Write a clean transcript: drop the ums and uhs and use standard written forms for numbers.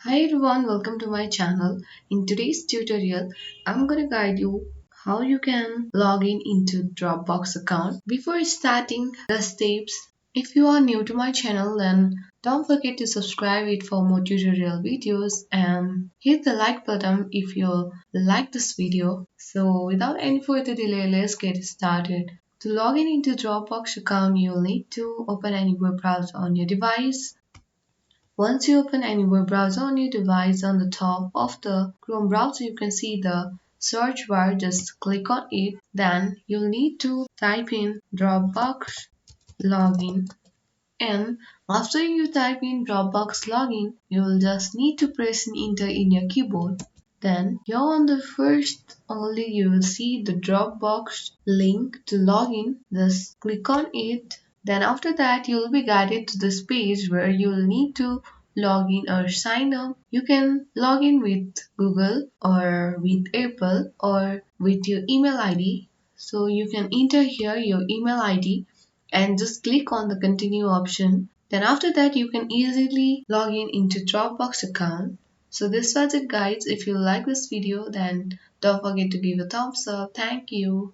Hi everyone, welcome to my channel. In today's tutorial, I'm going to guide you how you can log in into Dropbox account. Before starting the steps, if you are new to my channel, then don't forget to subscribe it for more tutorial videos and hit the like button if you like this video. So without any further delay, let's get started. To log in into Dropbox account, you'll need to open any web browser on your device. Once you open any web browser on your device, on the top of the Chrome browser, you can see the search bar. Just click on it. Then you'll need to type in Dropbox login. And after you type in Dropbox login, you'll just need to press enter in your keyboard. Then here on the first only you will see the Dropbox link to login. Just click on it. Then after that you'll be guided to this page where you'll need to log in or sign up. You can log in with Google or with Apple or with your email ID. So you can enter here your email ID and just click on the continue option. Then after that you can easily log in into Dropbox account. So this was it guys. If you like this video then don't forget to give a thumbs up. Thank you.